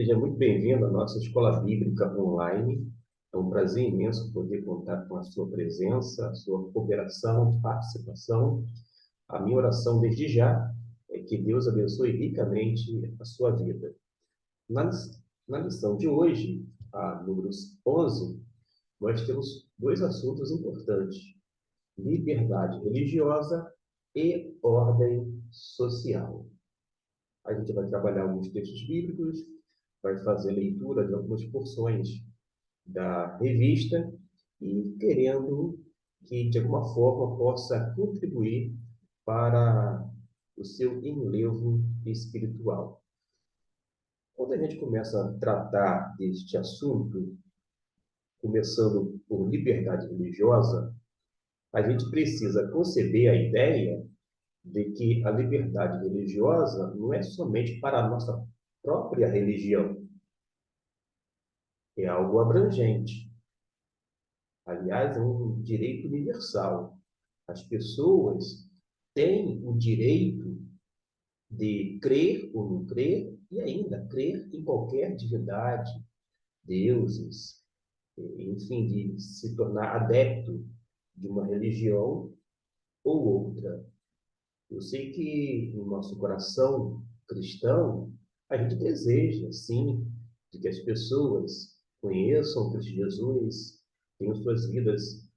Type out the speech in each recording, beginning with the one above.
Seja muito bem-vindo à nossa Escola Bíblica Online. É um prazer imenso poder contar com a sua presença, a sua cooperação, participação. A minha oração desde já é que Deus abençoe ricamente a sua vida. Na, na lição de hoje, a números 11, nós temos dois assuntos importantes: liberdade religiosa e ordem social. A gente vai trabalhar alguns textos bíblicos, vai fazer leitura de algumas porções da revista e querendo que, de alguma forma, possa contribuir para o seu enlevo espiritual. Quando a gente começa a tratar deste assunto, começando por liberdade religiosa, a gente precisa conceber a ideia de que a liberdade religiosa não é somente para a nossa própria religião, é algo abrangente. Aliás, é um direito universal. As pessoas têm o direito de crer ou não crer, e ainda crer em qualquer divindade, deuses, enfim, de se tornar adepto de uma religião ou outra. Eu sei que no nosso coração cristão, a gente deseja, sim, de que as pessoas conheçam Cristo Jesus, tenham suas vidas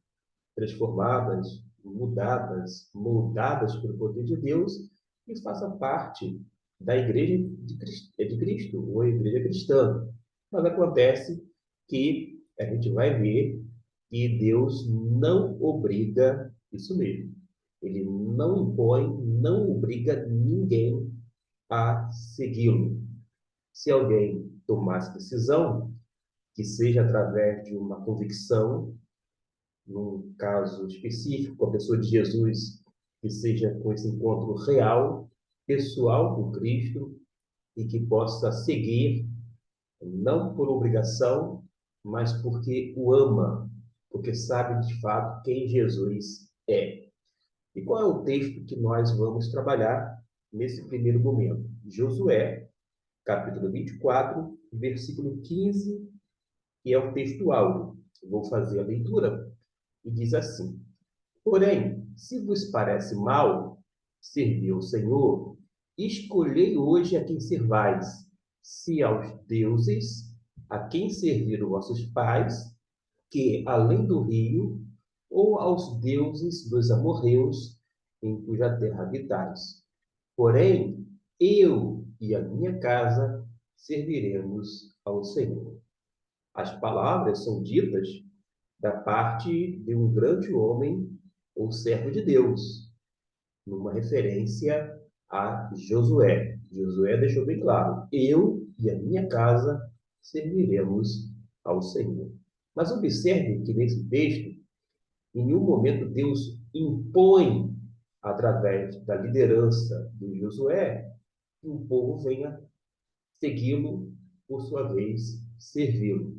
transformadas, mudadas, moldadas pelo poder de Deus e faça parte da igreja de Cristo, ou a igreja cristã. Mas acontece que a gente vai ver que Deus não obriga isso mesmo. Ele não impõe, não obriga ninguém a segui-lo. Se alguém tomar essa decisão, que seja através de uma convicção, num caso específico, com a pessoa de Jesus, que seja com esse encontro real, pessoal com Cristo, e que possa seguir, não por obrigação, mas porque o ama, porque sabe de fato quem Jesus é. E qual é o texto que nós vamos trabalhar nesse primeiro momento? Josué, capítulo 24, versículo 15, que é o texto áureo. Vou fazer a leitura e diz assim: Porém, se vos parece mal servir ao Senhor, escolhei hoje a quem servais, se aos deuses a quem serviram vossos pais, que além do rio, ou aos deuses dos amorreus, em cuja terra habitais. Porém, eu e a minha casa serviremos ao Senhor. As palavras são ditas da parte de um grande homem ou servo de Deus, numa referência a Josué. Josué deixou bem claro: eu e a minha casa serviremos ao Senhor. Mas observe que nesse texto, em nenhum momento Deus impõe, através da liderança de Josué, que o povo venha segui-lo, por sua vez, servi-lo.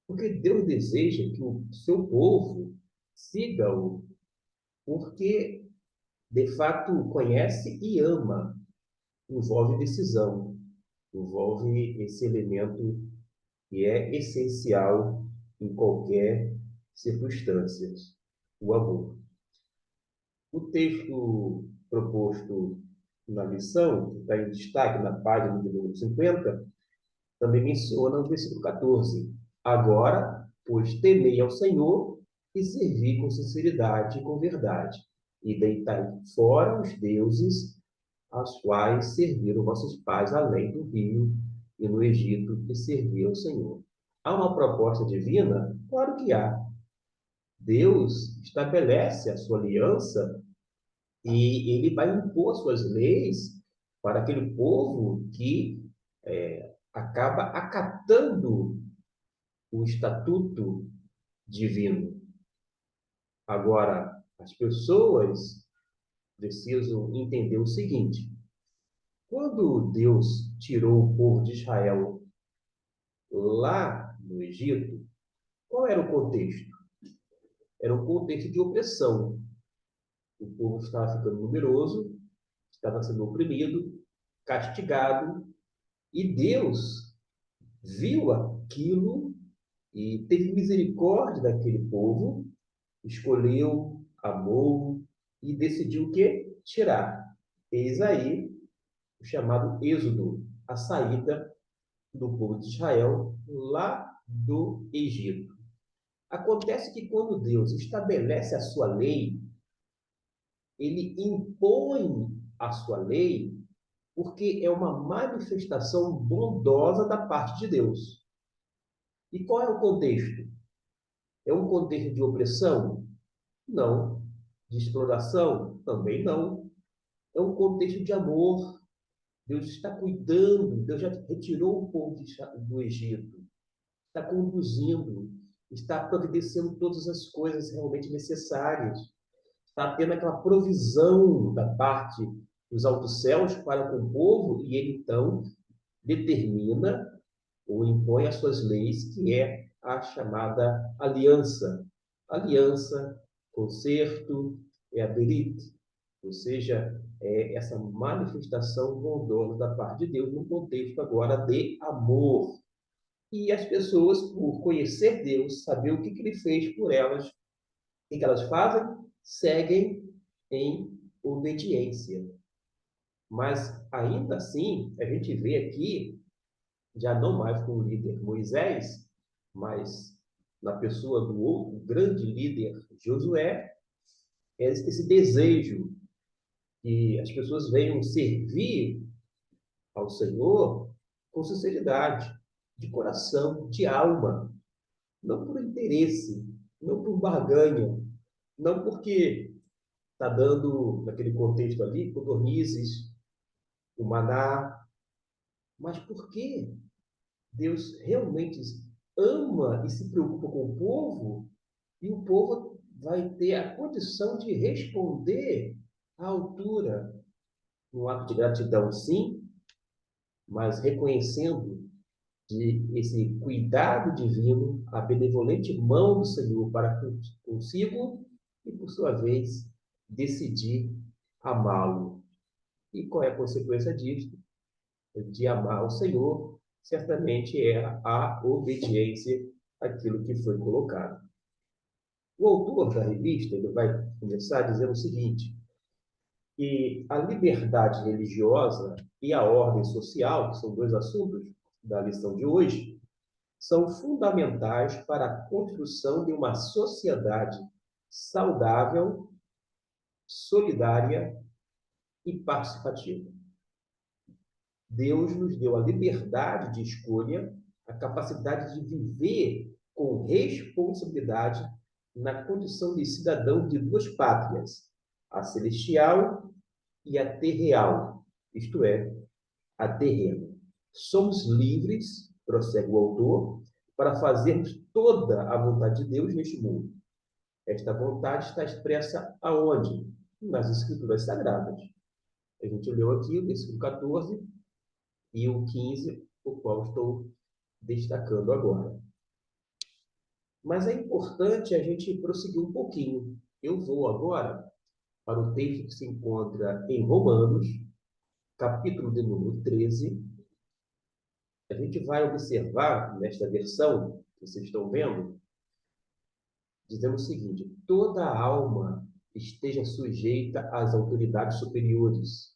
Porque Deus deseja que o seu povo siga-o, porque de fato conhece e ama. Envolve decisão, envolve esse elemento que é essencial em qualquer circunstância, o amor. O texto proposto na lição, que está em destaque na página de número 50, também menciona o versículo 14. Agora, pois temei ao Senhor e servi com sinceridade e com verdade, e deitai fora os deuses aos quais serviram vossos pais além do rio e no Egito e serviam ao Senhor. Há uma proposta divina? Claro que há. Deus estabelece a sua aliança e ele vai impor suas leis para aquele povo que acaba acatando o estatuto divino. Agora, as pessoas precisam entender o seguinte: quando Deus tirou o povo de Israel lá no Egito, qual era o contexto? Era um contexto de opressão. O povo estava ficando numeroso, estava sendo oprimido, castigado, e Deus viu aquilo e teve misericórdia daquele povo, escolheu, amou e decidiu o quê? Tirar. Eis aí o chamado Êxodo, a saída do povo de Israel lá do Egito. Acontece que quando Deus estabelece a sua lei, ele impõe a sua lei porque é uma manifestação bondosa da parte de Deus. E qual é o contexto? É um contexto de opressão? Não. De exploração? Também não. É um contexto de amor. Deus está cuidando, Deus já retirou o povo do Egito, está conduzindo, está providenciando todas as coisas realmente necessárias, está tendo aquela provisão da parte dos altos céus para com o povo, e ele então determina ou impõe as suas leis, que é a chamada aliança. Aliança, concerto, é a berit, ou seja, é essa manifestação bondosa da parte de Deus no contexto agora de amor. E as pessoas, por conhecer Deus, saber o que ele fez por elas, o que elas fazem? Seguem em obediência. Mas, ainda assim, a gente vê aqui, já não mais com o líder Moisés, mas na pessoa do outro grande líder Josué, é esse desejo que as pessoas venham servir ao Senhor com sinceridade, de coração, de alma, não por interesse, não por barganha, não porque está dando, naquele contexto ali, codornizes, o maná, mas porque Deus realmente ama e se preocupa com o povo, e o povo vai ter a condição de responder à altura, no ato de gratidão, sim, mas reconhecendo de esse cuidado divino, a benevolente mão do Senhor para consigo e, por sua vez, decidir amá-lo. E qual é a consequência disso? De amar o Senhor, certamente é a obediência àquilo que foi colocado. O autor da revista ele vai começar dizendo o seguinte, que a liberdade religiosa e a ordem social, que são dois assuntos da lição de hoje, são fundamentais para a construção de uma sociedade saudável, solidária e participativa. Deus nos deu a liberdade de escolha, a capacidade de viver com responsabilidade na condição de cidadão de duas pátrias, a celestial e a terreal, isto é, a terrena. Somos livres, prossegue o autor, para fazermos toda a vontade de Deus neste mundo. Esta vontade está expressa aonde? Nas Escrituras Sagradas. A gente leu aqui o versículo 14 e o 15, o qual estou destacando agora. Mas é importante a gente prosseguir um pouquinho. Eu vou agora para o texto que se encontra em Romanos, capítulo de número 13. A gente vai observar, nesta versão que vocês estão vendo, dizendo o seguinte: toda alma esteja sujeita às autoridades superiores.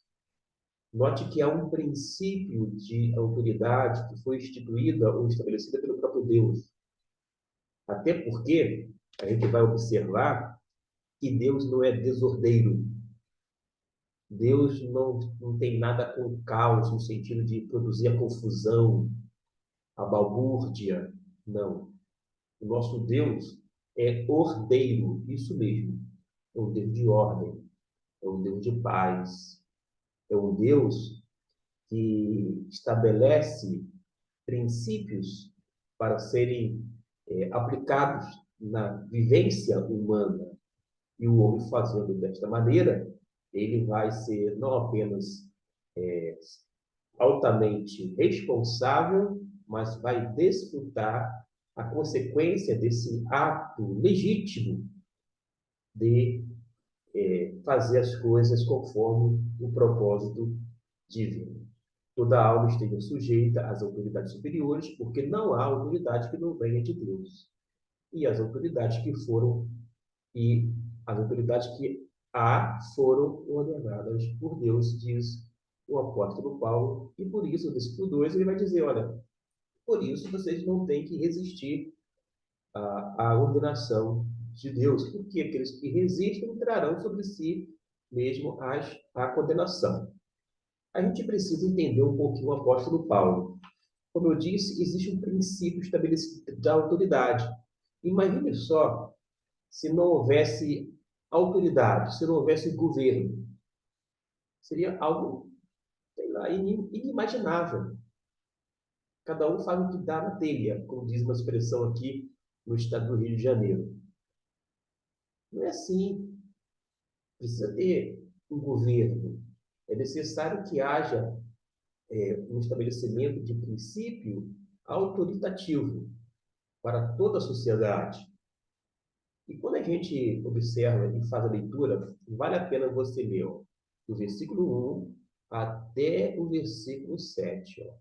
Note que há um princípio de autoridade que foi instituída ou estabelecida pelo próprio Deus. Até porque a gente vai observar que Deus não é desordeiro. Deus não tem nada com caos, no sentido de produzir a confusão, a balbúrdia. Não. O nosso Deus é ordeiro, isso mesmo. É um Deus de ordem, é um Deus de paz, é um Deus que estabelece princípios para serem aplicados na vivência humana. E o homem fazendo desta maneira, ele vai ser não apenas altamente responsável, mas vai desfrutar a consequência desse ato legítimo de fazer as coisas conforme o propósito divino. toda alma esteja sujeita às autoridades superiores, porque não há autoridade que não venha de Deus. E as autoridades que foram e as autoridades que há foram ordenadas por Deus, diz o apóstolo Paulo, e por isso, no versículo 2, ele vai dizer, olha, por isso vocês não têm que resistir à ordenação de Deus, porque aqueles que resistem trarão sobre si mesmo a condenação. A gente precisa entender um pouquinho o apóstolo Paulo. Como eu disse, existe um princípio estabelecido da autoridade. Imagine só se não houvesse autoridade, se não houvesse governo. Seria algo, sei lá, inimaginável. Cada um faz o que dá na telha, como diz uma expressão aqui no estado do Rio de Janeiro. Não é assim. Precisa ter um governo. É necessário que haja um estabelecimento de princípio autoritativo para toda a sociedade. E quando a gente observa e faz a leitura, vale a pena você ler ó, do versículo 1 até o versículo 7 ó,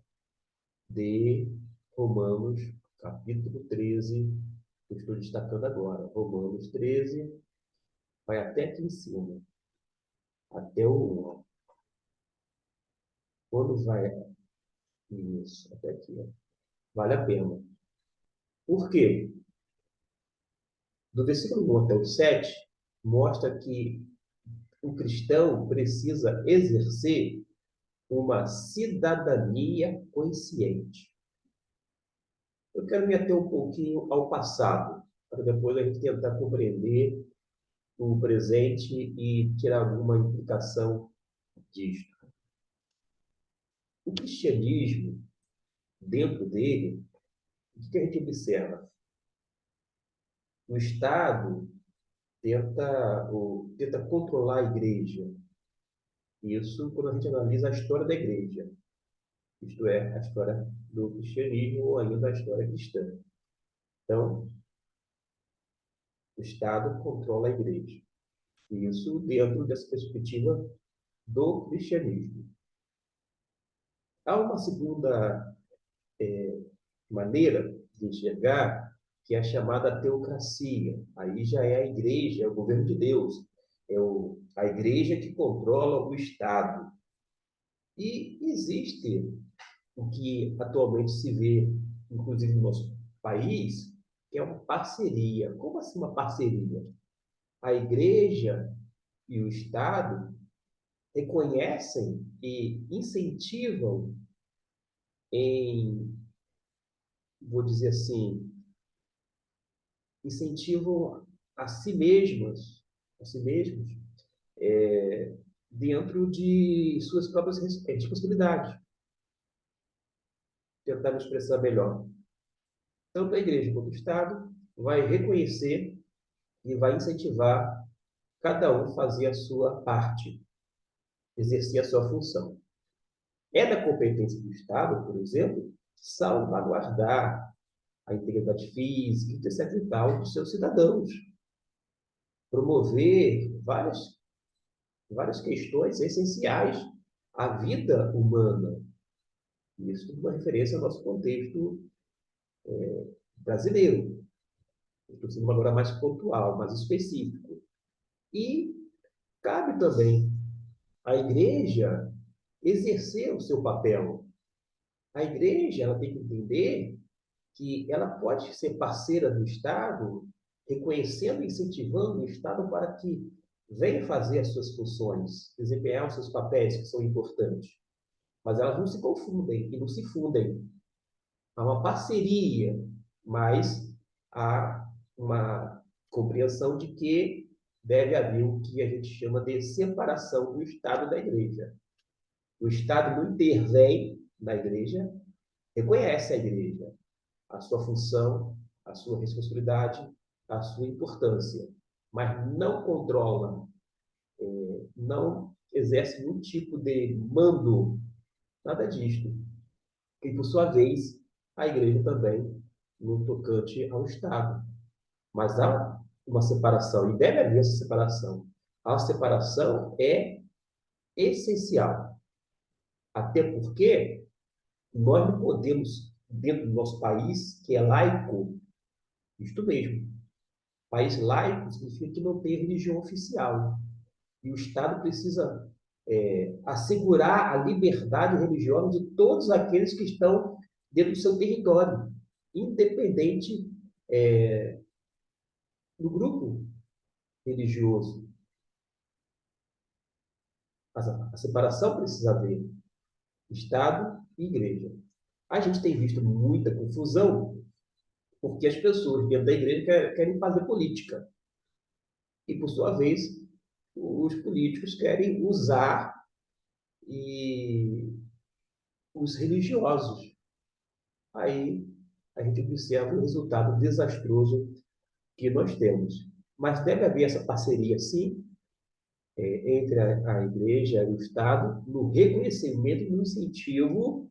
de Romanos, capítulo 13, que eu estou destacando agora. Romanos 13, vai até aqui em cima, até o 1. Ó. Quando vai isso, até aqui, ó, vale a pena. Por quê? Do versículo 1 até o 7, mostra que o cristão precisa exercer uma cidadania consciente. Eu quero me ater um pouquinho ao passado, para depois a gente tentar compreender o presente e tirar alguma implicação disto. O cristianismo, dentro dele, o que a gente observa? O Estado tenta controlar a igreja. Isso quando a gente analisa a história da igreja. Isto é, a história do cristianismo ou ainda a história cristã. Então, o Estado controla a igreja. Isso dentro dessa perspectiva do cristianismo. Há uma segunda maneira de enxergar, que é a chamada teocracia. Aí já é a igreja, é o governo de Deus. A igreja que controla o Estado. E existe o que atualmente se vê, inclusive no nosso país, que é uma parceria. Como assim uma parceria? A igreja e o Estado reconhecem e incentivam em, vou dizer assim, incentivam a si mesmos, dentro de suas próprias responsabilidades. Tentar me expressar melhor. Tanto a igreja quanto o Estado vai reconhecer e vai incentivar cada um fazer a sua parte, exercer a sua função. É da competência do Estado, por exemplo, salvaguardar a integridade física, etc. e tal, dos seus cidadãos. Promover várias questões essenciais à vida humana. Isso é uma referência ao nosso contexto brasileiro. Estou sendo agora mais pontual, mais específico. E cabe também à igreja exercer o seu papel. A igreja ela tem que entender que ela pode ser parceira do Estado, reconhecendo e incentivando o Estado para que venha fazer as suas funções, desempenhar os seus papéis que são importantes. Mas elas não se confundem e não se fundem. Há uma parceria, mas há uma compreensão de que deve haver o que a gente chama de separação do Estado da Igreja. O Estado não intervém na Igreja, reconhece a Igreja, a sua função, a sua responsabilidade, a sua importância, mas não controla, não exerce nenhum tipo de mando, nada disto. E, por sua vez, a igreja também no tocante ao Estado. Mas há uma separação, e deve haver essa separação. A separação é essencial. Até porque nós não podemos, dentro do nosso país, que é laico, isto mesmo, país laico significa que não tem religião oficial. E o Estado precisa assegurar a liberdade religiosa de todos aqueles que estão dentro do seu território, independente do grupo religioso. A separação precisa haver, Estado e Igreja. A gente tem visto muita confusão porque as pessoas dentro da igreja querem fazer política. E, por sua vez, os políticos querem usar e os religiosos. Aí a gente observa o resultado desastroso que nós temos. Mas deve haver essa parceria, sim, entre a igreja e o Estado, no reconhecimento e no incentivo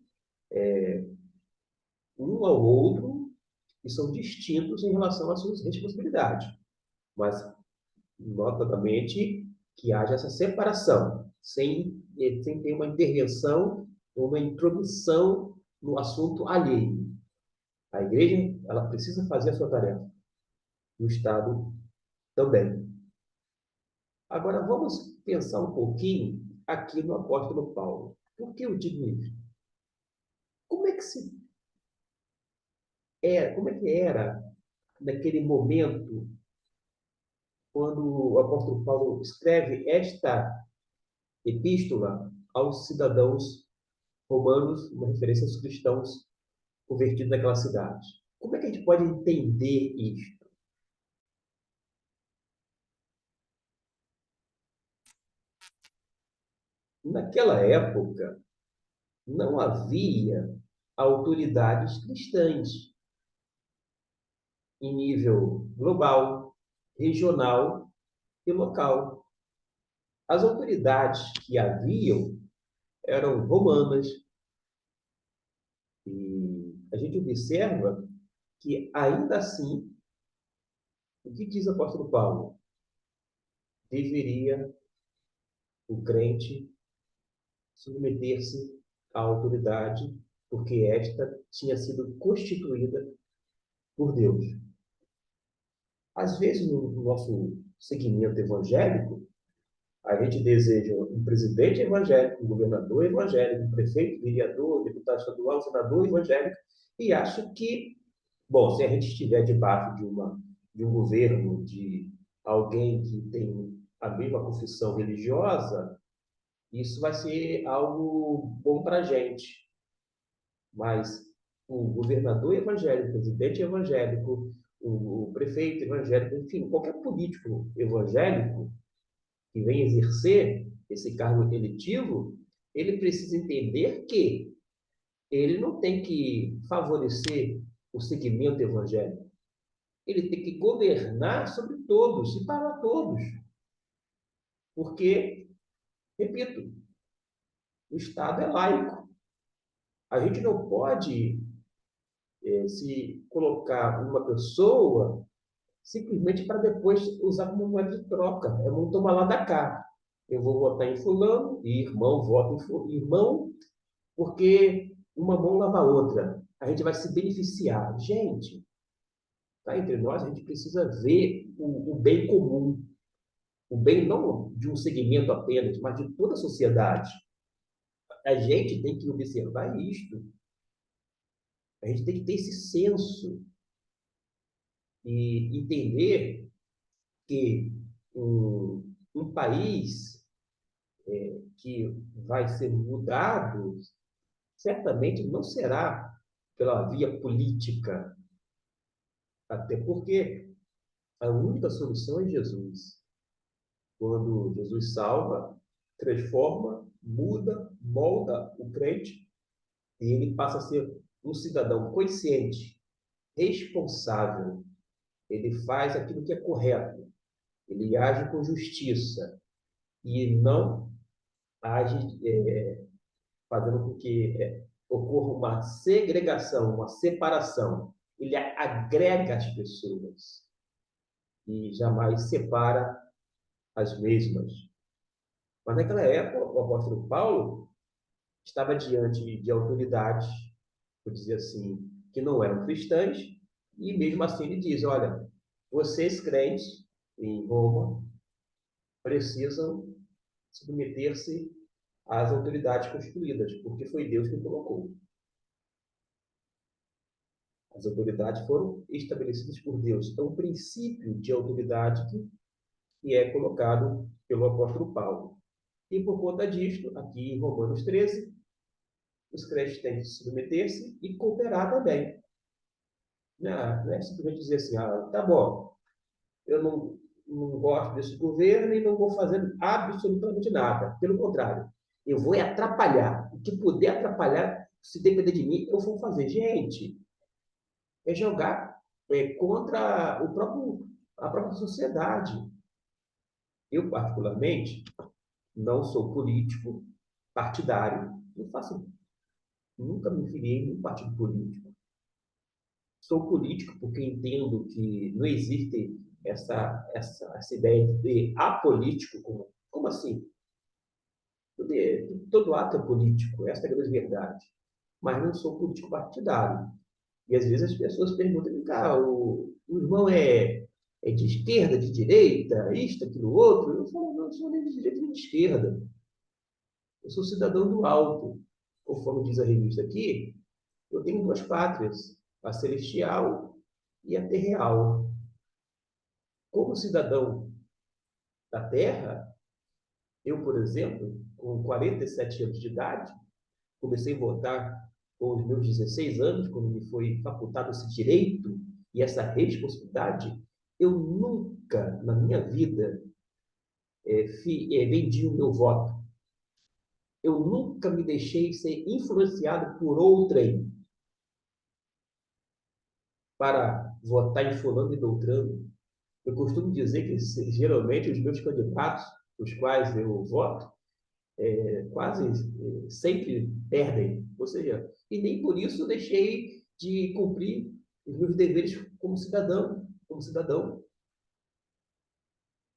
um ao outro, que são distintos em relação às suas responsabilidades. Mas, notadamente, que haja essa separação, sem ter uma intervenção, uma intromissão no assunto alheio. A igreja, ela precisa fazer a sua tarefa. O Estado também. Agora, vamos pensar um pouquinho aqui no apóstolo Paulo. Por que eu digo isso? Como é que como é que era naquele momento quando o apóstolo Paulo escreve esta epístola aos cidadãos romanos, uma referência aos cristãos convertidos naquela cidade? Como é que a gente pode entender isso? Naquela época, não havia autoridades cristãs em nível global, regional e local. As autoridades que haviam eram romanas, e a gente observa que, ainda assim, o que diz o apóstolo Paulo? Deveria o crente submeter-se à autoridade, porque esta tinha sido constituída por Deus. Às vezes, no nosso segmento evangélico, a gente deseja um presidente evangélico, um governador evangélico, um prefeito, vereador, deputado estadual, senador evangélico, e acha que, bom, se a gente estiver debaixo de um governo, de alguém que tem a mesma confissão religiosa, isso vai ser algo bom para a gente. Mas o governador evangélico, o presidente evangélico, o prefeito evangélico, enfim, qualquer político evangélico que venha exercer esse cargo eletivo, ele precisa entender que ele não tem que favorecer o segmento evangélico. Ele tem que governar sobre todos e para todos. Porque, repito, o Estado é laico. A gente não pode se colocar uma pessoa simplesmente para depois usar como moeda de troca. É um toma lá da cá. Eu vou votar em fulano e irmão vota em irmão, porque uma mão lava a outra. A gente vai se beneficiar. Gente, tá entre nós, a gente precisa ver o bem comum. O bem não de um segmento apenas, mas de toda a sociedade. A gente tem que observar isto. A gente tem que ter esse senso e entender que um país que vai ser mudado certamente não será pela via política, até porque a única solução é Jesus. Quando Jesus salva, transforma, muda, molda o crente, e ele passa a ser um cidadão consciente, responsável. Ele faz aquilo que é correto, ele age com justiça e não age fazendo com que ocorra uma segregação, uma separação. Ele agrega as pessoas e jamais separa as mesmas. Mas naquela época, o apóstolo Paulo estava diante de autoridades, vou dizer assim, que não eram cristãs, e mesmo assim ele diz: olha, vocês crentes em Roma precisam submeter-se às autoridades constituídas, porque foi Deus que colocou. As autoridades foram estabelecidas por Deus. É um princípio de autoridade que é colocado pelo apóstolo Paulo. E por conta disto, aqui em Romanos 13, os crentes têm que submeter-se e cooperar também. Não é simplesmente dizer assim: tá bom, eu não gosto desse governo e não vou fazer absolutamente nada. Pelo contrário, eu vou atrapalhar. O que puder atrapalhar, se depender de mim, eu vou fazer. Gente, é jogar contra a própria sociedade. Eu, particularmente, não sou político partidário, não faço, nunca me filiei em nenhum partido político. Sou político porque entendo que não existe essa ideia de apolítico. Como assim? Todo ato é político, essa é a grande verdade. Mas não sou político partidário. E às vezes as pessoas perguntam: cá, o irmão é de esquerda, de direita, isto, aquilo, outro? Eu falo: não, eu sou nem de direita nem de esquerda. Eu sou cidadão do alto. Conforme diz a revista aqui, eu tenho duas pátrias, a celestial e a terreal. Como cidadão da Terra, eu, por exemplo, com 47 anos de idade, comecei a votar com os meus 16 anos, quando me foi facultado esse direito e essa responsabilidade. Eu nunca, na minha vida, vendi o meu voto. Eu nunca me deixei ser influenciado por outrem para votar em fulano e beltrano. Eu costumo dizer que geralmente os meus candidatos, os quais eu voto, quase sempre perdem. Ou seja, e nem por isso deixei de cumprir os meus deveres como cidadão, como cidadão.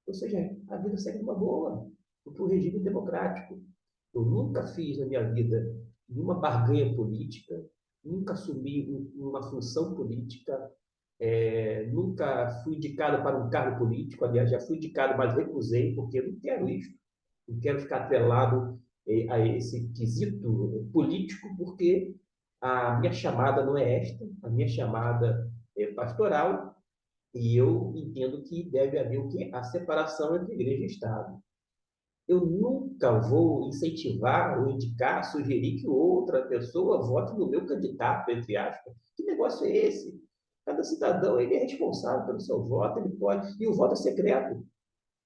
Ou seja, a vida segue uma boa, porque o regime democrático. Eu nunca fiz na minha vida nenhuma barganha política, nunca assumi uma função política, nunca fui indicado para um cargo político. Aliás, já fui indicado, mas recusei, porque eu não quero isso. Não quero ficar atrelado a esse quesito político, porque a minha chamada não é esta, a minha chamada é pastoral, e eu entendo que deve haver o quê? A separação entre igreja e Estado. Eu nunca vou incentivar ou indicar, sugerir que outra pessoa vote no meu candidato, entre aspas. Que negócio é esse? Cada cidadão ele é responsável pelo seu voto, ele pode, e o voto é secreto.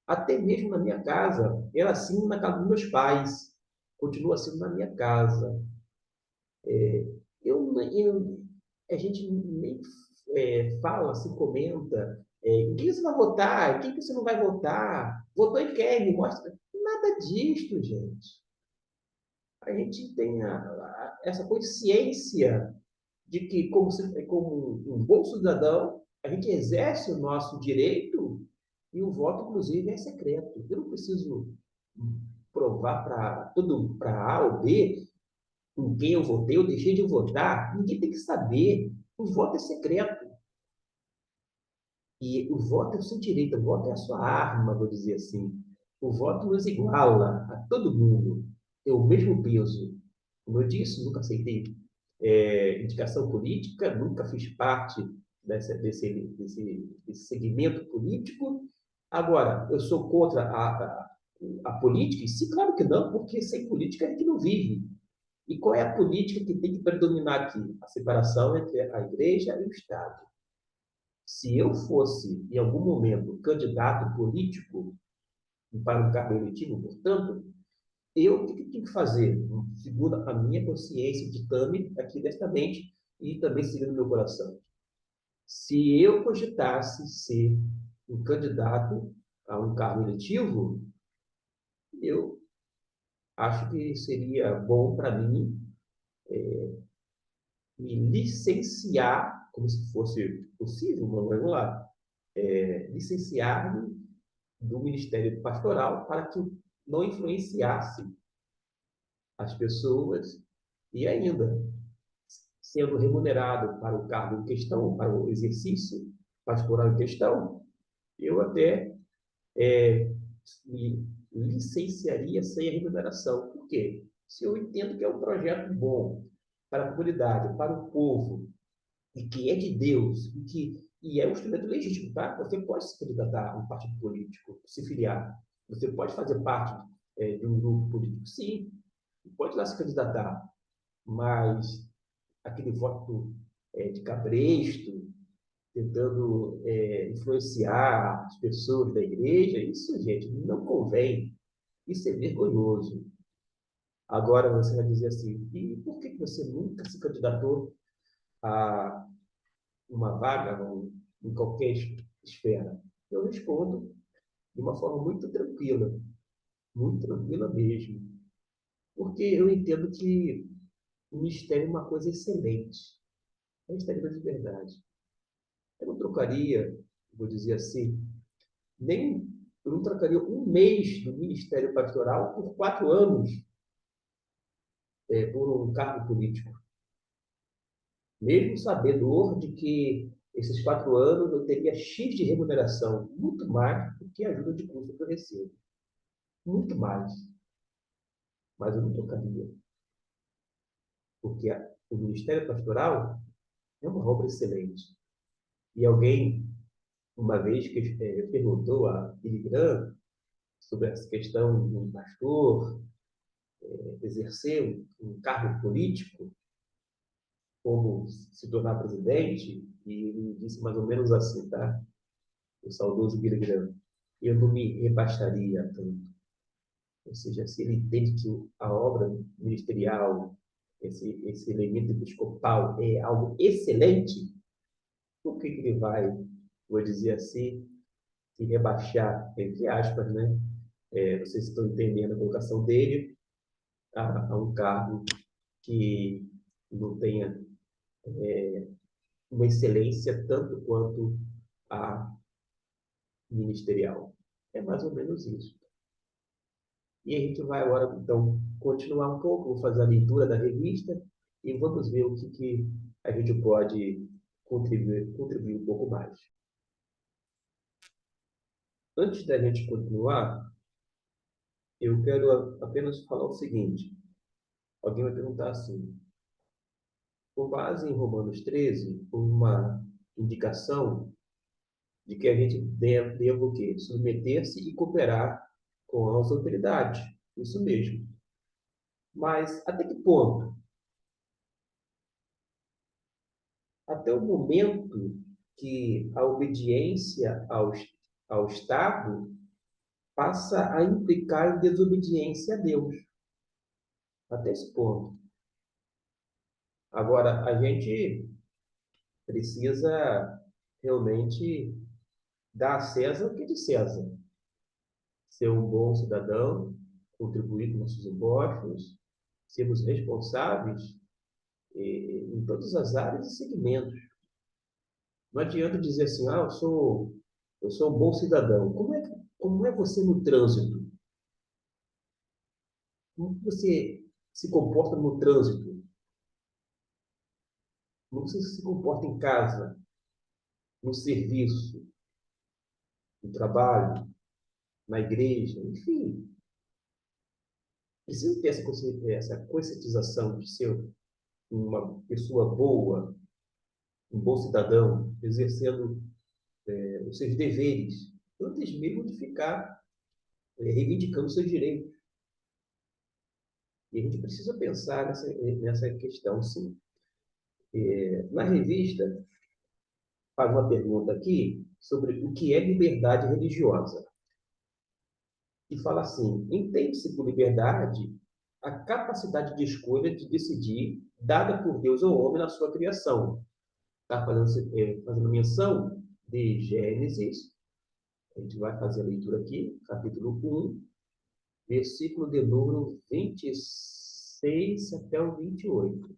Até mesmo na minha casa, era assim na casa dos meus pais, continua assim na minha casa. Eu, a gente nem fala, se comenta, em quem você vai votar, em quem você não vai votar, votou em quem, me mostra. Nada disto, gente. A gente tem essa consciência de que, como um bom cidadão, a gente exerce o nosso direito e o voto, inclusive, é secreto. Eu não preciso provar para A ou B com quem eu votei ou deixei de votar. Ninguém tem que saber. O voto é secreto. E o voto é o seu direito, o voto é a sua arma, vou dizer assim. O voto nos iguala a todo mundo. É o mesmo peso. Como eu disse, nunca aceitei indicação política, nunca fiz parte desse segmento político. Agora, eu sou contra a política? Sim, claro que não, porque sem política a gente não vive. E qual é a política que tem que predominar aqui? A separação entre a igreja e o Estado. Se eu fosse, em algum momento, candidato político para um cargo eletivo, portanto, eu o que tenho que fazer? Segundo a minha consciência, ditame aqui desta mente e também seguindo meu coração. Se eu cogitasse ser um candidato a um cargo eletivo, eu acho que seria bom para mim me licenciar, como se fosse possível, mas vamos lá, licenciar-me do Ministério Pastoral para que não influenciasse as pessoas e ainda sendo remunerado para o cargo em questão, para o exercício pastoral em questão, eu até me licenciaria sem a remuneração. Por quê? Se eu entendo que é um projeto bom para a comunidade, para o povo, e que é de Deus, e é um instrumento legítimo, tá? Você pode se candidatar a um partido político, se filiar. Você pode fazer parte de um grupo político, sim. Pode lá se candidatar, mas aquele voto de cabresto, tentando influenciar as pessoas da igreja, isso, gente, não convém. Isso é vergonhoso. Agora você vai dizer assim, e por que você nunca se candidatou a uma vaga em qualquer esfera? Eu respondo de uma forma muito tranquila mesmo, porque eu entendo que o ministério é uma coisa excelente, é um ministério de verdade. Eu não trocaria, vou dizer assim, nem eu não trocaria um mês do ministério pastoral por 4 anos por um cargo político, mesmo sabedor de que esses 4 anos eu teria X de remuneração, muito mais do que a ajuda de custo que eu recebo, muito mais, mas eu não trocaria, porque o ministério pastoral é uma obra excelente. E alguém, uma vez, que perguntou a Billy Graham sobre essa questão de um pastor exercer um cargo político, como se tornar presidente, e ele disse mais ou menos assim, tá? O saudoso Billy Graham: eu não me rebaixaria tanto. Ou seja, se ele entende que a obra ministerial, esse elemento episcopal é algo excelente, por que ele vai, vou dizer assim, se rebaixar, entre aspas, né? Vocês estão entendendo a colocação dele, a um cargo que não tenha uma excelência tanto quanto a ministerial. É mais ou menos isso. E a gente vai agora, então, continuar um pouco, vou fazer a leitura da revista e vamos ver o que a gente pode contribuir um pouco mais. Antes da gente continuar, eu quero apenas falar o seguinte. Alguém vai perguntar assim: com base em Romanos 13, uma indicação de que a gente deva o quê? Submeter-se e cooperar com as autoridades. Isso mesmo. Mas até que ponto? Até o momento que a obediência ao Estado passa a implicar em desobediência a Deus. Até esse ponto. Agora, a gente precisa realmente dar a César o que é de César. Ser um bom cidadão, contribuir com nossos impostos, sermos responsáveis em todas as áreas e segmentos. Não adianta dizer assim, eu sou um bom cidadão. Como é você no trânsito? Como você se comporta no trânsito? Como você se comporta em casa, no serviço, no trabalho, na igreja, enfim. Precisa ter essa conscientização de ser uma pessoa boa, um bom cidadão, exercendo os seus deveres, antes mesmo de ficar reivindicando seus direitos. E a gente precisa pensar nessa questão, sim. Na revista, faz uma pergunta aqui sobre o que é liberdade religiosa. E fala assim: entende-se por liberdade a capacidade de escolha de decidir dada por Deus ao homem na sua criação. Está fazendo menção de Gênesis, a gente vai fazer a leitura aqui, capítulo 1, versículo de número 26 até o 28.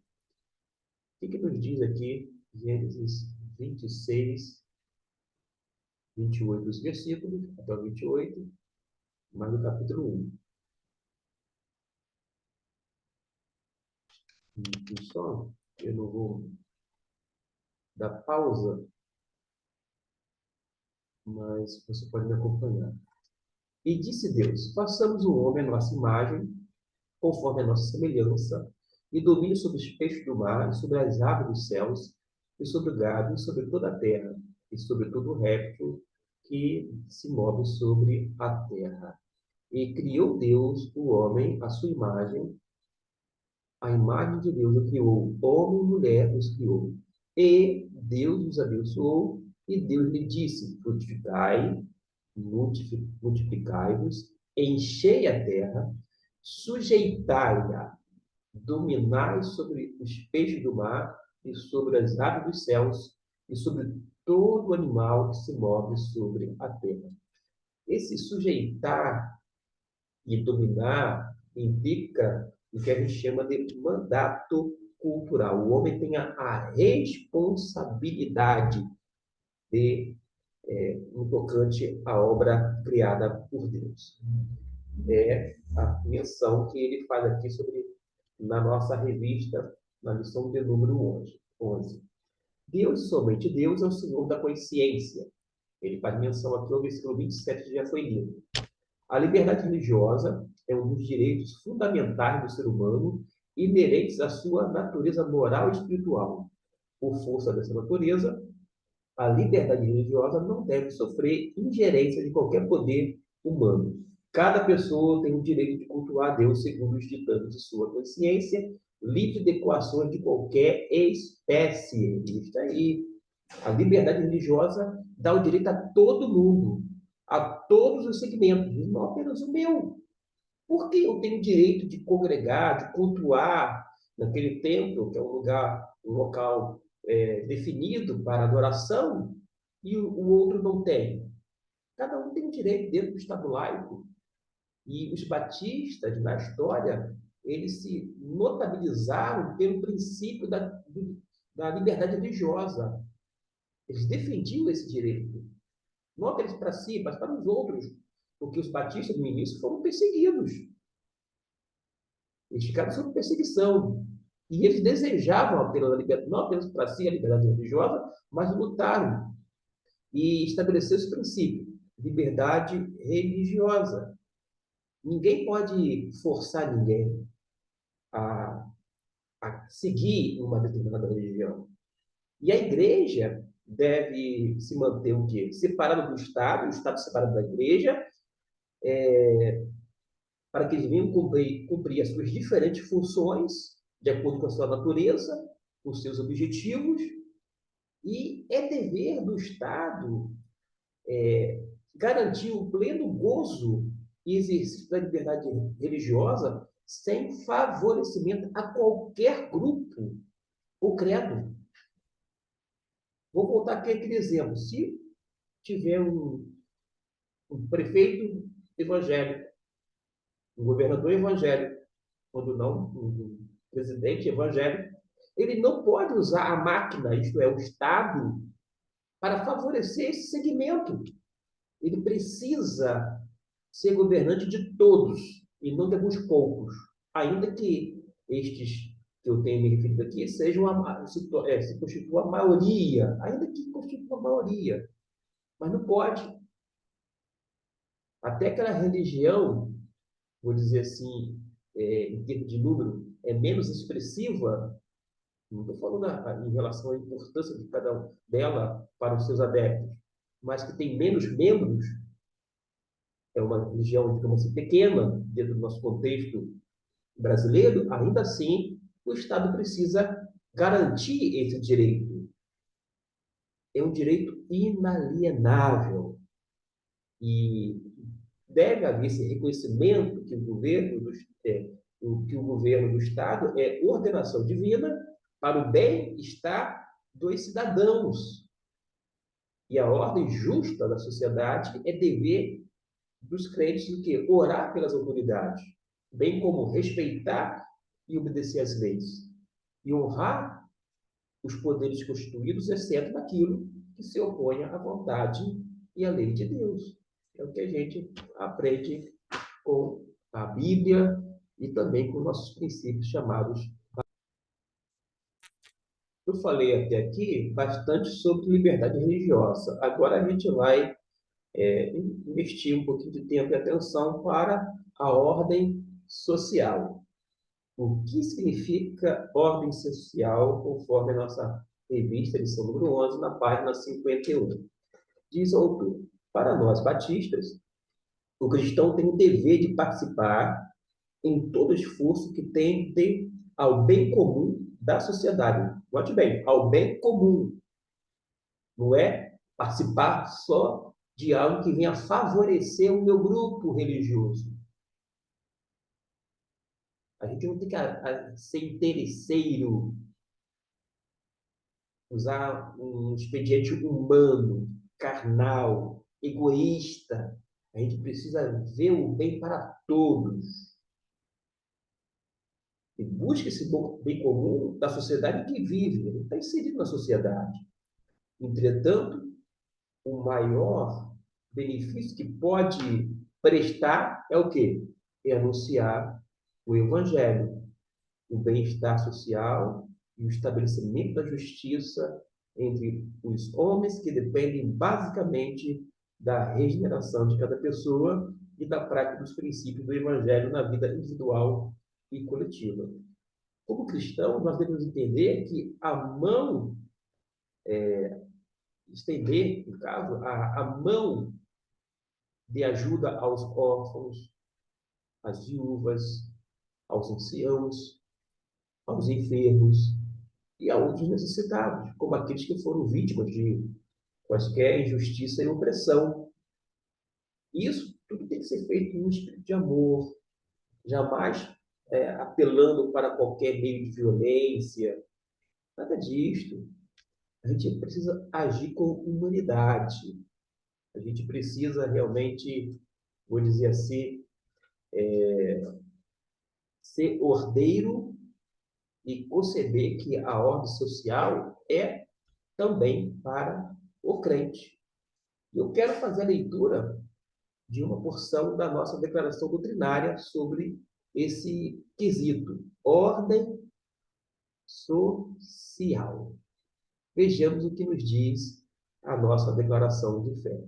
O que nos diz aqui, Gênesis 26, 28, os versículos até o 28, mas no capítulo 1. um sono, eu não vou dar pausa, mas você pode me acompanhar. E disse Deus: façamos o homem à nossa imagem, conforme a nossa semelhança, e domine sobre os peixes do mar, e sobre as aves dos céus, e sobre o gado, e sobre toda a terra, e sobre todo o réptil que se move sobre a terra. E criou Deus o homem à sua imagem, a imagem de Deus o criou, homem e mulher os criou. E Deus os abençoou, e Deus lhe disse: frutificai, multiplicai-vos, enchei a terra, sujeitai-a, dominai sobre os peixes do mar, e sobre as aves dos céus, e sobre todo animal que se move sobre a terra. Esse sujeitar e dominar implica o que a gente chama de mandato cultural. O homem tem a responsabilidade de no tocante à obra criada por Deus. É a menção que ele faz aqui sobre na nossa revista, na lição de número 11. Deus, somente Deus, é o Senhor da consciência. Ele faz menção aqui ao versículo 27, que já foi lido. A liberdade religiosa é um dos direitos fundamentais do ser humano, inerentes à sua natureza moral e espiritual. Por força dessa natureza, a liberdade religiosa não deve sofrer ingerência de qualquer poder humano. Cada pessoa tem o direito de cultuar a Deus segundo os ditames de sua consciência, livre de coações de qualquer espécie. Está aí. A liberdade religiosa dá o direito a todo mundo, a todos os segmentos, e não apenas o meu. Porque eu tenho o direito de congregar, de cultuar naquele templo, que é um local definido para adoração, e o outro não tem. Cada um tem um direito dentro do Estado laico. E os batistas, na história, eles se notabilizaram pelo princípio da liberdade religiosa. Eles defendiam esse direito. Não apenas para si, mas para os outros. Porque os batistas, no início, foram perseguidos. Eles ficaram sob perseguição. E eles desejavam a liberdade, não apenas para si a liberdade religiosa, mas lutaram e estabeleceu esse princípio: liberdade religiosa. Ninguém pode forçar ninguém a, a seguir uma determinada religião. E a igreja deve se manter o quê? Separada do Estado, o Estado separado da igreja, para que eles venham cumprir as suas diferentes funções, de acordo com a sua natureza, com os seus objetivos, e é dever do Estado garantir o pleno gozo e exercício da liberdade religiosa sem favorecimento a qualquer grupo ou credo. Vou voltar aqui àquele exemplo. Se tiver um prefeito evangélico, um governador evangélico, quando não, um presidente evangélico, ele não pode usar a máquina, isto é, o Estado, para favorecer esse segmento. Ele precisa ser governante de todos e não de alguns poucos, ainda que estes que eu tenho me referido aqui sejam se constituam a maioria, ainda que constituam a maioria, mas não pode. Até aquela religião, vou dizer assim, em termos de número, é menos expressiva, não estou falando em relação à importância de cada um dela para os seus adeptos, mas que tem menos membros, é uma religião, digamos assim, pequena, dentro do nosso contexto brasileiro, ainda assim, o Estado precisa garantir esse direito. É um direito inalienável. E deve haver esse reconhecimento que que o governo do Estado é ordenação divina para o bem-estar dos cidadãos. E a ordem justa da sociedade é dever dos crentes do que orar pelas autoridades, bem como respeitar e obedecer às leis, e honrar os poderes constituídos, exceto naquilo que se opõe à vontade e à lei de Deus. É o que a gente aprende com a Bíblia e também com nossos princípios chamados eu falei até aqui bastante sobre liberdade religiosa. Agora a gente vai investir um pouquinho de tempo e atenção para a ordem social. O que significa ordem social, conforme a nossa revista, edição número 11, na página 51? Diz o autor: para nós batistas, o cristão tem o dever de participar em todo esforço que tende ao bem comum da sociedade. Note bem, ao bem comum. Não é participar só de algo que venha favorecer o meu grupo religioso. A gente não tem que ser interesseiro, usar um expediente humano, carnal, egoísta. A gente precisa ver o bem para todos. E busca esse bem comum da sociedade que vive. Ele está inserido na sociedade. Entretanto, o maior benefício que pode prestar é o quê? É anunciar o Evangelho, o bem-estar social e o estabelecimento da justiça entre os homens que dependem basicamente da regeneração de cada pessoa e da prática dos princípios do Evangelho na vida individual e coletiva. Como cristãos, nós devemos entender que a mão, estender, no caso, a mão de ajuda aos órfãos, às viúvas, aos anciãos, aos enfermos e a outros necessitados, como aqueles que foram vítimas de quaisquer injustiça e opressão. Isso tudo tem que ser feito em um espírito de amor, jamais apelando para qualquer meio de violência, nada disto. A gente precisa agir com humanidade. A gente precisa realmente, vou dizer assim, ser ordeiro e conceber que a ordem social é também para o crente. Eu quero fazer a leitura de uma porção da nossa declaração doutrinária sobre esse quesito, ordem social. Vejamos o que nos diz a nossa declaração de fé.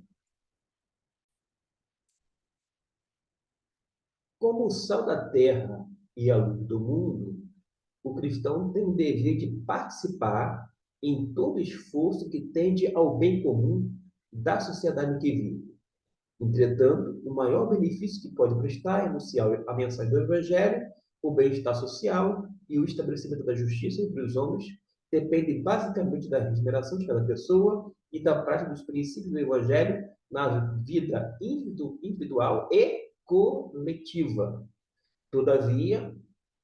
Como o sal da terra e a luz do mundo, o cristão tem o dever de participar em todo esforço que tende ao bem comum da sociedade em que vive. Entretanto, o maior benefício que pode prestar é anunciar a mensagem do Evangelho, o bem-estar social e o estabelecimento da justiça entre os homens depende basicamente da regeneração de cada pessoa e da prática dos princípios do Evangelho na vida individual e coletiva. Todavia,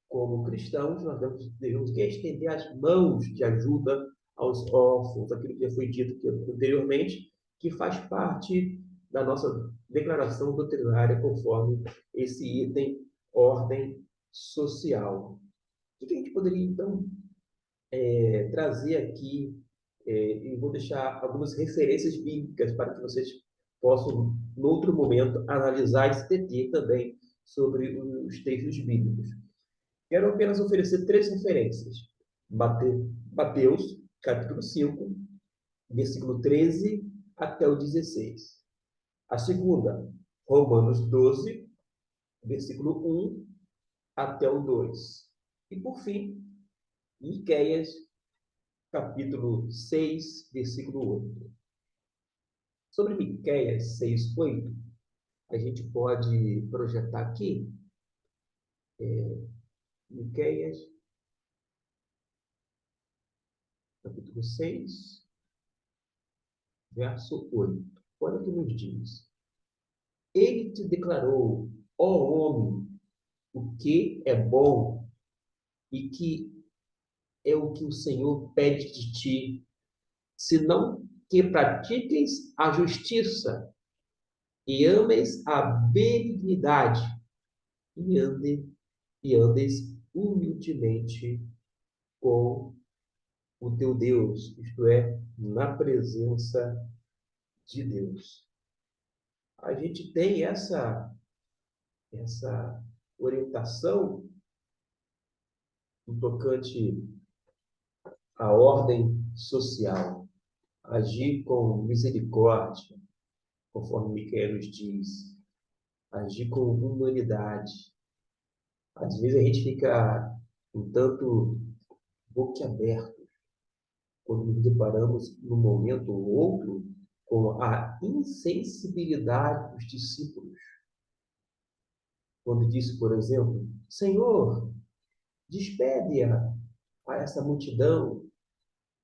como cristãos, nós devemos estender as mãos de ajuda aos órfãos, aquilo que já foi dito anteriormente, que faz parte da nossa declaração doutrinária conforme esse item, ordem social. O que a gente poderia, então, trazer aqui, e vou deixar algumas referências bíblicas para que vocês possam, em outro momento, analisar e se deter também sobre os textos bíblicos. Quero apenas oferecer três referências. Mateus, capítulo 5, versículo 13 até o 16. A segunda, Romanos 12, versículo 1 até o 2. E, por fim, Miqueias, capítulo 6, versículo 8. Sobre Miqueias 6, 8, a gente pode projetar aqui, Miqueias, capítulo 6, verso 8. Olha o que nos diz. Ele te declarou, ó homem, o que é bom e que é o que o Senhor pede de ti, senão que pratiques a justiça e ames a benignidade e andes humildemente com o teu Deus, isto é, na presença de Deus. A gente tem essa orientação no tocante a ordem social, agir com misericórdia, conforme Miquel nos diz, agir com humanidade. Às vezes a gente fica um tanto boquiaberto quando nos deparamos num momento ou outro com a insensibilidade dos discípulos. Quando disse, por exemplo, Senhor, despede a essa multidão.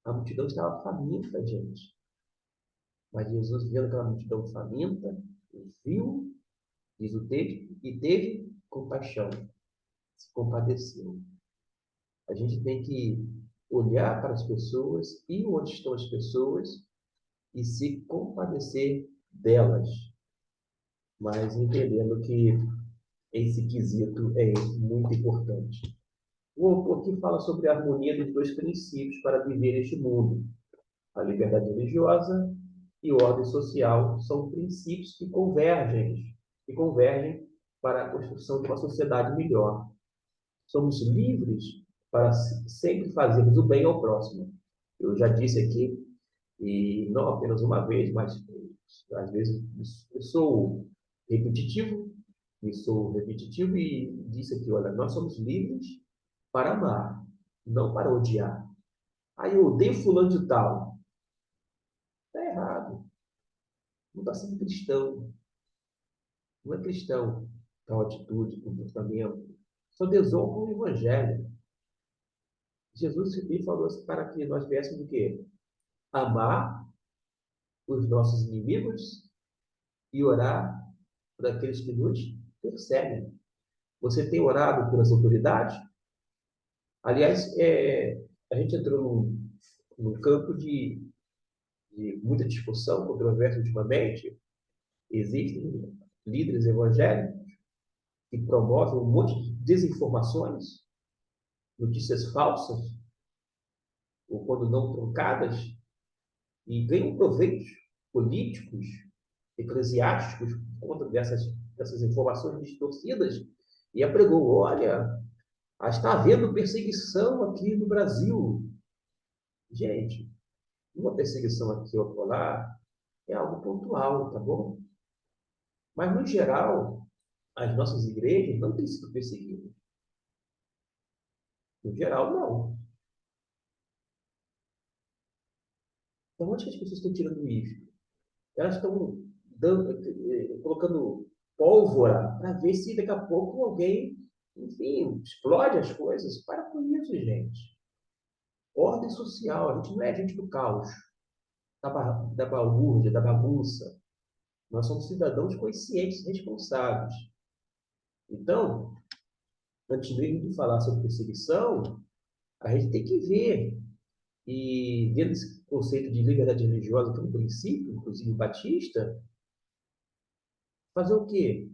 A multidão estava faminta, gente. Mas Jesus, vendo aquela multidão faminta, viu, diz o texto, e teve compaixão, se compadeceu. A gente tem que olhar para as pessoas e onde estão as pessoas e se compadecer delas, mas entendendo que esse quesito é muito importante. O autor aqui fala sobre a harmonia dos dois princípios para viver este mundo. A liberdade religiosa e ordem social são princípios que convergem para a construção de uma sociedade melhor. Somos livres para sempre fazermos o bem ao próximo. Eu já disse aqui, e não apenas uma vez, mas às vezes eu sou repetitivo, e disse aqui, olha, nós somos livres para amar, não para odiar. Aí eu odeio fulano de tal. Está errado. Não está sendo cristão. Não é cristão tal atitude, comportamento. Só desonra o evangelho. Jesus me falou para que nós viéssemos o quê? Amar os nossos inimigos e orar por aqueles que nos perseguem. Você tem orado pelas autoridades? Aliás, a gente entrou num campo de muita discussão, controvérsia ultimamente. Existem líderes evangélicos que promovem um monte de desinformações, notícias falsas, ou quando não truncadas, e ganham proveitos políticos, eclesiásticos, por conta dessas informações distorcidas, e apregou, olha, está havendo perseguição aqui no Brasil. Gente, uma perseguição aqui ou acolá é algo pontual, tá bom? Mas, no geral, as nossas igrejas não têm sido perseguidas. No geral, não. Então, onde que as pessoas estão tirando isso? Elas estão colocando pólvora para ver se daqui a pouco alguém, enfim, explode as coisas. Para com isso, gente. Ordem social, a gente não é gente do caos, da balbúrdia, da bagunça. Nós somos cidadãos conscientes, responsáveis. Então, antes mesmo de falar sobre perseguição, a gente tem que ver, e dentro desse conceito de liberdade religiosa, que é um princípio, inclusive batista, fazer o quê?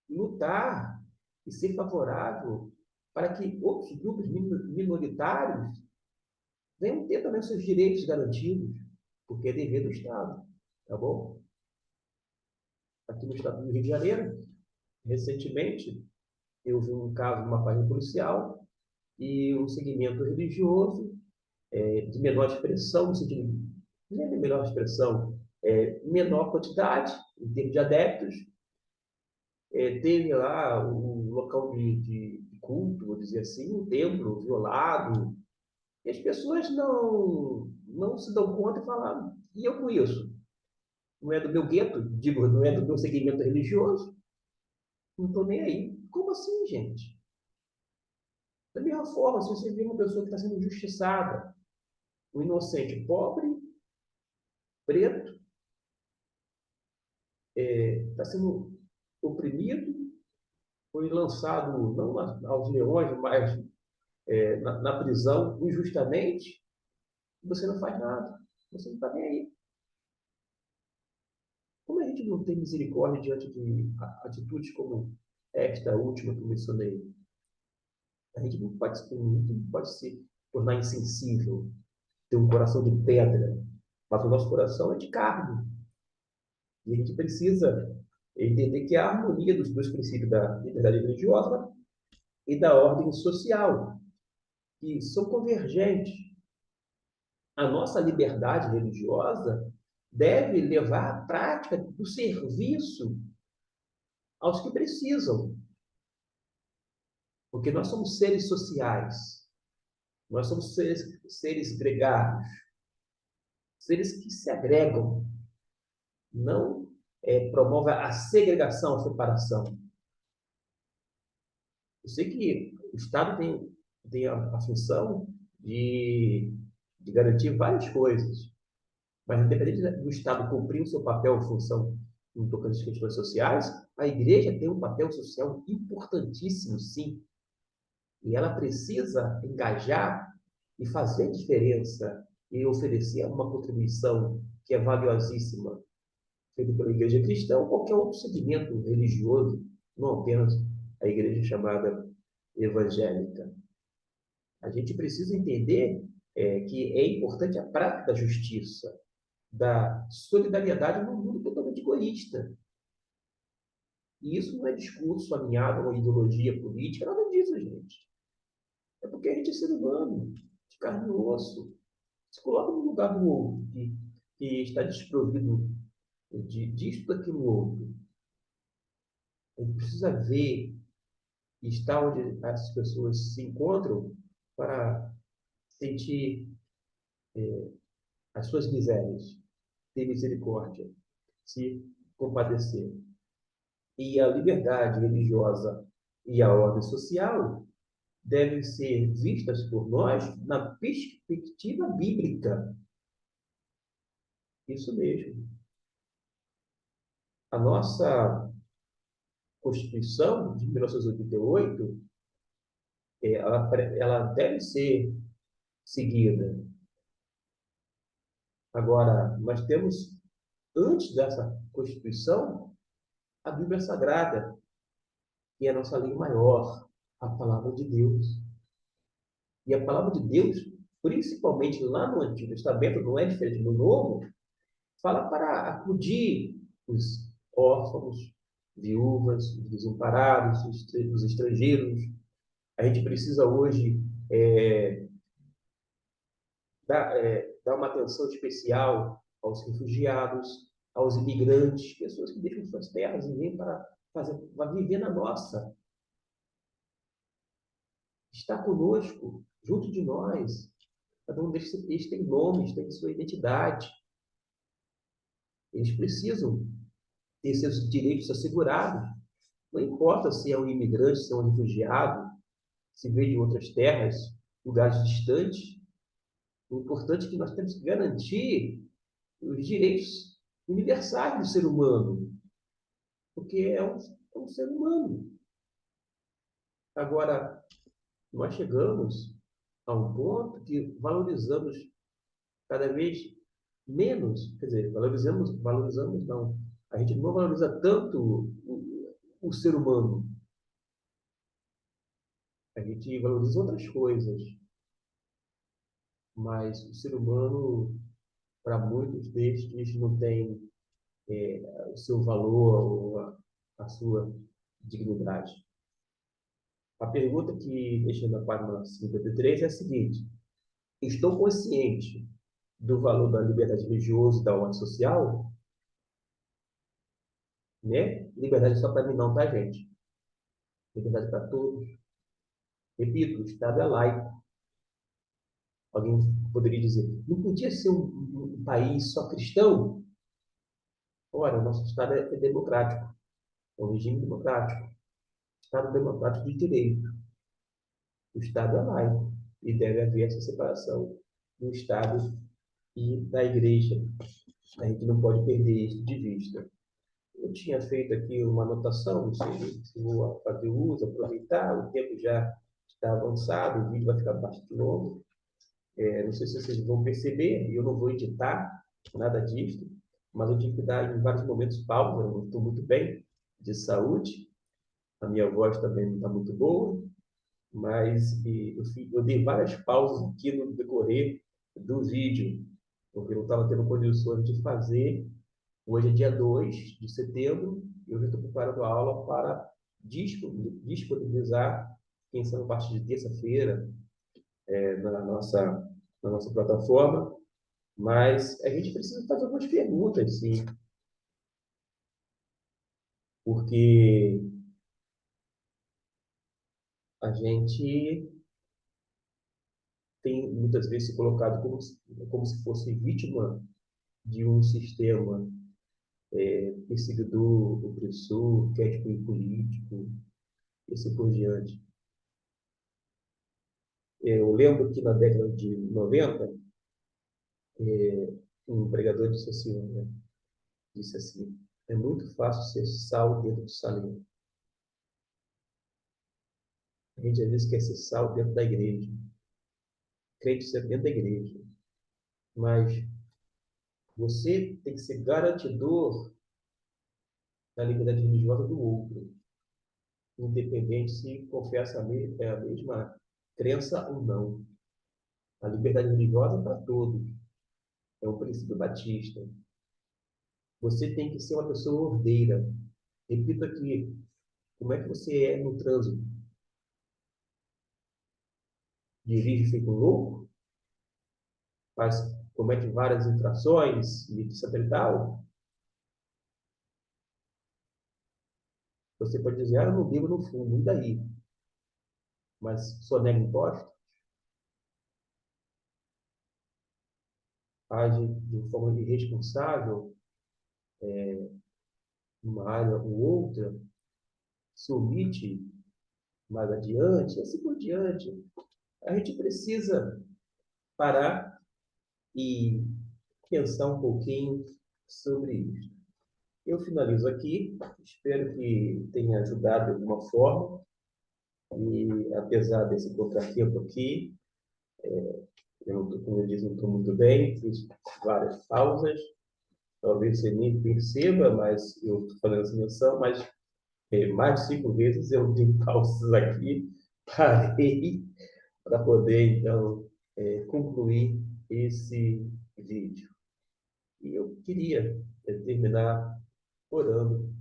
Lutar e ser favorável para que outros grupos minoritários venham ter também seus direitos garantidos, porque é dever do Estado, tá bom? Aqui no estado do Rio de Janeiro, recentemente, eu vi um caso numa página policial e um segmento religioso de menor expressão, no sentido, não é de menor expressão, menor quantidade, em termos de adeptos, teve lá um local de culto, vou dizer assim, um templo violado, e as pessoas não se dão conta e falam, e eu com isso? Não é do meu gueto, digo, não é do meu segmento religioso, não estou nem aí. Como assim, gente? Da mesma forma, se você vê uma pessoa que está sendo injustiçada, um inocente pobre, preto, está sendo oprimido, foi lançado não aos leões, mas na prisão injustamente, você não faz nada. Você não está nem aí. Como a gente não tem misericórdia diante de atitudes como esta última que eu mencionei? A gente não pode se tornar insensível, ter um coração de pedra, mas o nosso coração é de carne. E a gente precisa entender que a harmonia dos dois princípios da liberdade religiosa e da ordem social, que são convergentes. A nossa liberdade religiosa deve levar à prática do serviço aos que precisam, porque nós somos seres sociais, nós somos seres gregários, seres que se agregam, não promove a segregação, a separação. Eu sei que o Estado tem a função de garantir várias coisas, mas independente do Estado cumprir o seu papel, função em tocante às questões sociais, a igreja tem um papel social importantíssimo, sim, e ela precisa engajar e fazer diferença e oferecer uma contribuição que é valiosíssima, feita pela igreja cristã ou qualquer outro segmento religioso, não apenas a igreja chamada evangélica. A gente precisa entender que é importante a prática da justiça, da solidariedade num mundo totalmente egoísta. E isso não é discurso alinhado a uma ideologia política, nada disso, gente. É porque a gente é ser humano, de carne e osso. Se coloca no lugar do outro, que está desprovido disso, daquilo outro. A gente precisa ver e estar onde essas pessoas se encontram para sentir as suas misérias, ter misericórdia, se compadecer. E a liberdade religiosa e a ordem social devem ser vistas por nós na perspectiva bíblica. Isso mesmo. A nossa Constituição de 1988, ela deve ser seguida. Agora, nós temos, antes dessa Constituição, a Bíblia Sagrada, que é a nossa lei maior, a palavra de Deus. E a palavra de Deus, principalmente lá no Antigo Testamento, não é diferente do Novo, fala para acudir os órfãos, viúvas, os desamparados, os estrangeiros. A gente precisa hoje dar uma atenção especial aos refugiados, aos imigrantes, pessoas que deixam suas terras e vêm para viver na nossa. Está conosco, junto de nós. Cada um deles tem nomes, tem sua identidade. Eles precisam ter seus direitos assegurados. Não importa se é um imigrante, se é um refugiado, se veio de outras terras, lugares distantes. O importante é que nós temos que garantir os direitos universais do ser humano, porque é um ser humano. Agora, nós chegamos a um ponto que valorizamos cada vez menos, quer dizer, valorizamos não. A gente não valoriza tanto o ser humano. A gente valoriza outras coisas, mas o ser humano, para muitos destes, não tem o seu valor ou a sua dignidade. A pergunta que deixa na página 53 é a seguinte: estou consciente do valor da liberdade religiosa e da ordem social? Né? Liberdade só para mim não, tá, gente? Liberdade para todos. Repito, o Estado é laico. Alguém poderia dizer, não podia ser um país só cristão? Ora, o nosso Estado é democrático, é um regime democrático, Estado democrático de direito. O Estado é laico e deve haver essa separação do Estado e da Igreja. A gente não pode perder isso de vista. Eu tinha feito aqui uma anotação, não sei se vou fazer uso, aproveitar, o tempo já está avançado, o vídeo vai ficar bastante longo. Não sei se vocês vão perceber, eu não vou editar nada disso, mas eu tive que dar em vários momentos pausa, eu não estou muito bem de saúde, a minha voz também não está muito boa, mas eu dei várias pausas aqui no decorrer do vídeo, porque eu não estava tendo condições de fazer. Hoje é dia 2 de setembro, e eu já estou preparando a aula para disponibilizar quem sabe a partir de terça-feira, na nossa plataforma, mas a gente precisa fazer algumas perguntas, sim, porque a gente tem muitas vezes se colocado como se fosse vítima de um sistema perseguidor, opressor, ético e político, e assim por diante. Eu lembro que na década de 90, um pregador disse assim, né? Disse assim: é muito fácil ser sal dentro do saleiro. A gente às vezes quer ser sal dentro da igreja, crente ser dentro da igreja, mas você tem que ser garantidor da liberdade religiosa do outro, independente se confessa a mesma crença ou não. A liberdade religiosa é para todos, é um princípio batista. Você tem que ser uma pessoa ordeira. Repito aqui, como é que você é no trânsito? Dirige feito um louco? Faz, comete várias infrações e etc e tal? Você pode dizer, eu não bebo no fundo, e daí? Mas sonega imposto? Age de forma irresponsável numa área ou outra? Se omite mais adiante? E assim por diante. A gente precisa parar e pensar um pouquinho sobre isso. Eu finalizo aqui, espero que tenha ajudado de alguma forma, e apesar desse contratempo aqui, eu, como eu disse, não estou muito bem, fiz várias pausas, talvez você nem perceba, mas eu estou fazendo essa menção, mas mais de 5 vezes eu dei pausas aqui, parei para poder, então, concluir esse vídeo. E eu queria terminar orando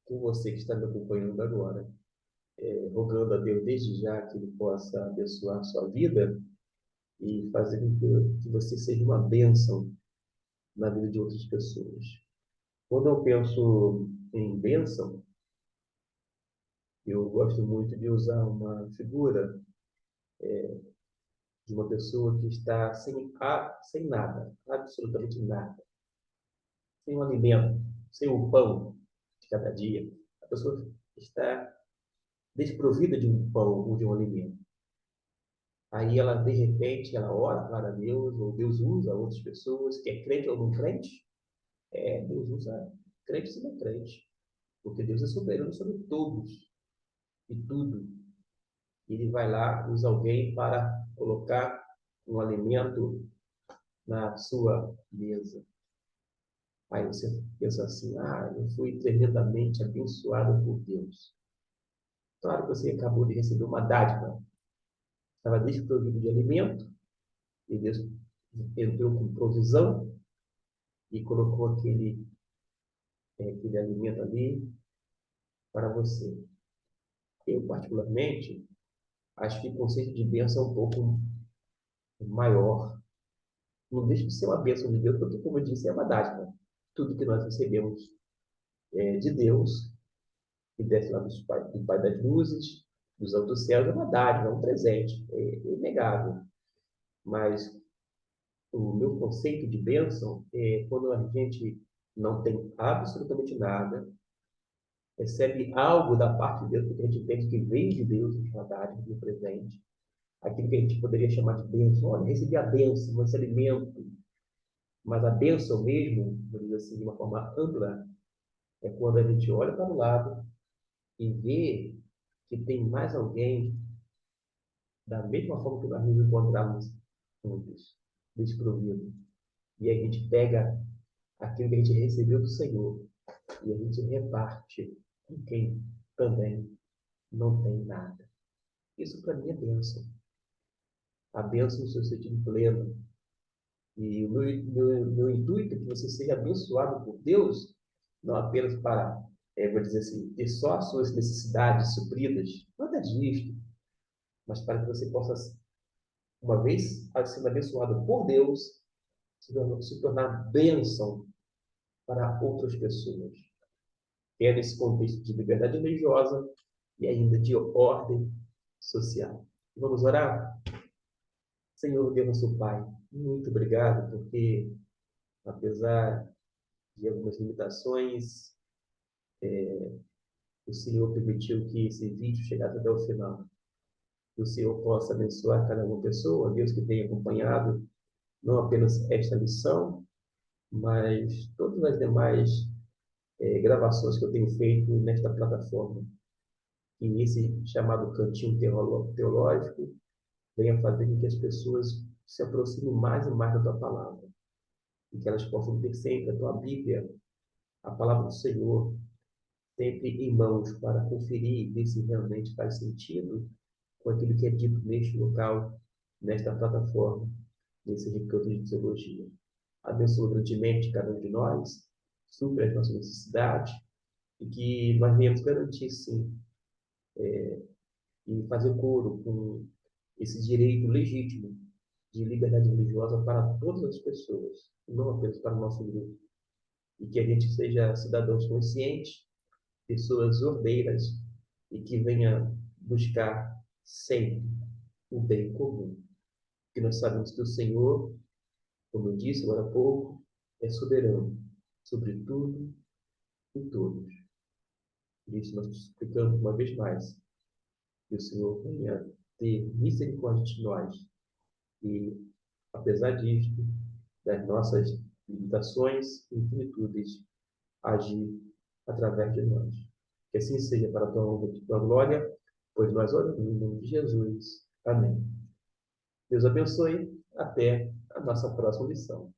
com você que está me acompanhando agora, rogando a Deus desde já que Ele possa abençoar a sua vida e fazer com que você seja uma bênção na vida de outras pessoas. Quando eu penso em bênção, eu gosto muito de usar uma figura de uma pessoa que está sem nada, absolutamente nada, sem um alimento, sem o pão de cada dia. A pessoa está desprovida de um pão ou de um alimento. Aí ela, de repente, ela ora para Deus, ou Deus usa outras pessoas, que é crente ou não crente. Deus usa crente e não crente, porque Deus é soberano sobre todos e tudo. Ele vai lá, usa alguém para colocar um alimento na sua mesa. Aí você pensa assim, eu fui tremendamente abençoado por Deus. Claro que você acabou de receber uma dádiva, estava desprovido de alimento, e Deus entrou com provisão e colocou aquele alimento ali para você. Eu, particularmente, acho que o conceito de bênção é um pouco maior. Não deixa de ser uma bênção de Deus, porque, como eu disse, é uma dádiva. Tudo que nós recebemos de Deus, que desce lá do Pai das Luzes, dos altos céus, é uma dádiva, é um presente, é inegável. Mas o meu conceito de bênção é quando a gente não tem absolutamente nada, recebe algo da parte de Deus, porque a gente entende que vem de Deus, uma dádiva, um presente, aquilo que a gente poderia chamar de bênção. Olha, recebi a bênção, esse alimento, mas a bênção mesmo, vamos dizer assim, de uma forma ampla, é quando a gente olha para o lado e vê que tem mais alguém da mesma forma que nós nos encontramos juntos, desprovido. E a gente pega aquilo que a gente recebeu do Senhor e a gente reparte com quem também não tem nada. Isso para mim é bênção. A bênção no seu sentido pleno. E o meu intuito é que você seja abençoado por Deus, não apenas para, vou dizer assim, ter só as suas necessidades supridas. Não nada disto, mas para que você possa, uma vez sendo abençoado por Deus, se tornar bênção para outras pessoas. É nesse contexto de liberdade religiosa e ainda de ordem social. Vamos orar? Senhor Deus, nosso Pai, muito obrigado, porque, apesar de algumas limitações, o Senhor permitiu que esse vídeo chegasse até o final. Que o Senhor possa abençoar cada uma pessoa, Deus, que tenha acompanhado não apenas esta lição, mas todas as demais gravações que eu tenho feito nesta plataforma. Que esse chamado cantinho teológico venha fazer com que as pessoas se aproximem mais e mais da tua palavra. E que elas possam ter sempre a tua Bíblia, a palavra do Senhor, sempre em mãos para conferir e ver se realmente faz sentido com aquilo que é dito neste local, nesta plataforma, nesse recanto de teologia. Abençoa grandemente cada um de nós, supre as nossas necessidades e que nós venhamos garantir, sim, e fazer coro com esse direito legítimo de liberdade religiosa para todas as pessoas, não apenas para o nosso grupo. E que a gente seja cidadãos conscientes, pessoas ordeiras e que venha buscar sempre o bem comum. Porque nós sabemos que o Senhor, como eu disse agora há pouco, é soberano sobre tudo e todos. Por isso nós te suplicamos uma vez mais que o Senhor venha ter misericórdia de nós e, apesar disto, das nossas limitações e infinitudes, agir através de nós. Que assim seja para a tua honra e tua glória, pois nós oramos em nome de Jesus. Amém. Deus abençoe. Até a nossa próxima lição.